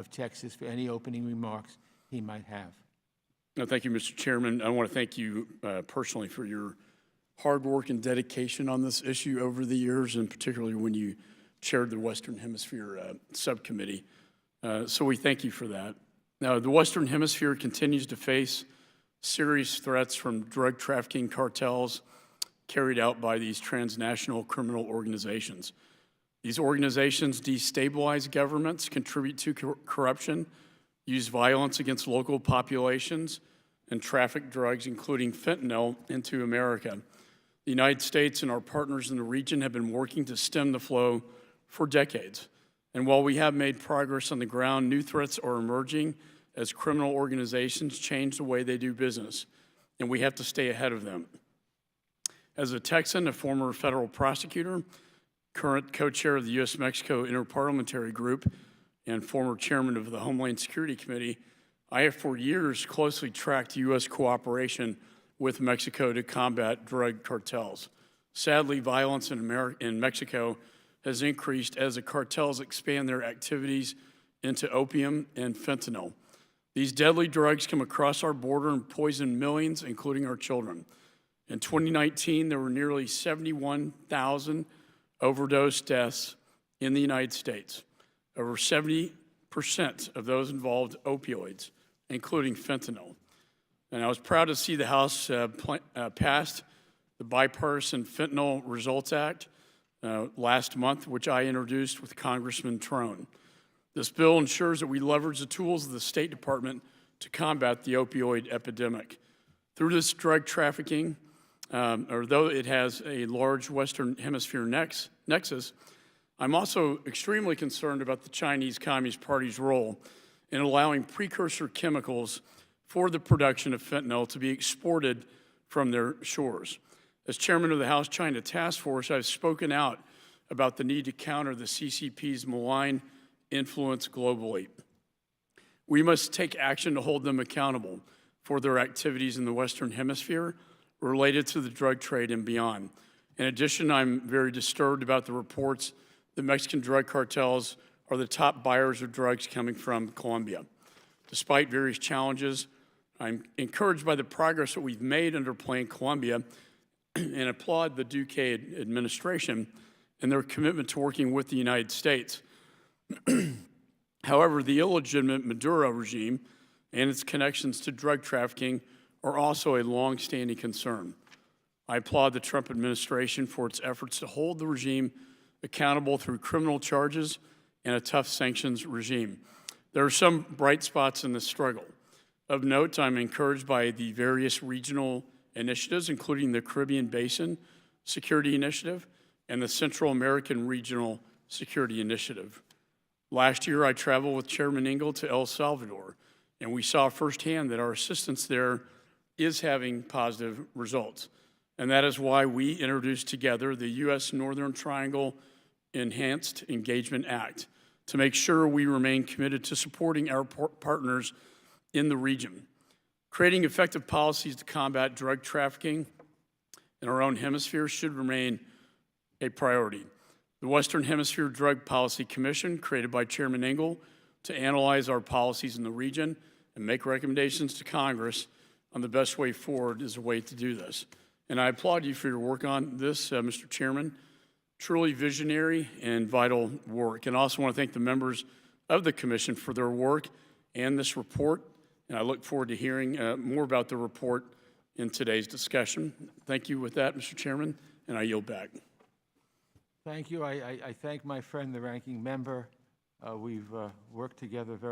of Texas for any opening remarks he might have. No, thank you, Mr. Chairman. I want to thank you personally for your hard work and dedication on this issue over the years, and particularly when you chaired the Western Hemisphere subcommittee. So we thank you for that. Now, the Western Hemisphere continues to face serious threats from drug trafficking cartels carried out by these transnational criminal organizations. These organizations destabilize governments, contribute to corruption, use violence against local populations, and traffic drugs, including fentanyl, into America. The United States and our partners in the region have been working to stem the flow for decades. And while we have made progress on the ground, new threats are emerging as criminal organizations change the way they do business, and we have to stay ahead of them. As a Texan, a former federal prosecutor, current co-chair of the U.S.-Mexico Interparliamentary Group, and former chairman of the Homeland Security Committee, I have for years closely tracked U.S. cooperation with Mexico to combat drug cartels. Sadly, violence in Mexico has increased as the cartels expand their activities into opium and fentanyl. These deadly drugs come across our border and poison millions, including our children. In 2019, there were nearly 71,000 overdose deaths in the United States. Over 70% of those involved opioids, including fentanyl. And I was proud to see the House passed the Bipartisan Fentanyl Results Act last month, which I introduced with Congressman Trone. This bill ensures that we leverage the tools of the State Department to combat the opioid epidemic. Through this drug trafficking, though it has a large Western Hemisphere nexus, I'm also extremely concerned about the Chinese Communist Party's role in allowing precursor chemicals for the production of fentanyl to be exported from their shores. As chairman of the House China Task Force, I've spoken out about the need to counter the CCP's malign influence globally. We must take action to hold them accountable for their activities in the Western Hemisphere related to the drug trade and beyond. In addition, I'm very disturbed about the reports that Mexican drug cartels are the top buyers of drugs coming from Colombia. Despite various challenges, I'm encouraged by the progress that we've made under Plan Colombia and applaud the Duque administration and their commitment to working with the United States. However, the illegitimate Maduro regime and its connections to drug trafficking are also a long-standing concern. I applaud the Trump administration for its efforts to hold the regime accountable through criminal charges and a tough sanctions regime. There are some bright spots in this struggle. Of note, I'm encouraged by the various regional initiatives, including the Caribbean Basin Security Initiative and the Central American Regional Security Initiative. Last year, I traveled with Chairman Engel to El Salvador, and we saw firsthand that our assistance there is having positive results. And that is why we introduced together the U.S. Northern Triangle Enhanced Engagement Act to make sure we remain committed to supporting our partners in the region. Creating effective policies to combat drug trafficking in our own hemisphere should remain a priority. The Western Hemisphere Drug Policy Commission, created by Chairman Engel to analyze our policies in the region and make recommendations to Congress on the best way forward, is a way to do this. And I applaud you for your work on this, Mr. Chairman. Truly visionary and vital work. And I also want to thank the members of the Commission for their work and this report. And I look forward to hearing more about the report in today's discussion. Thank you with that, Mr. Chairman, and I yield back. Thank you. I thank my friend, the ranking member. We've worked together very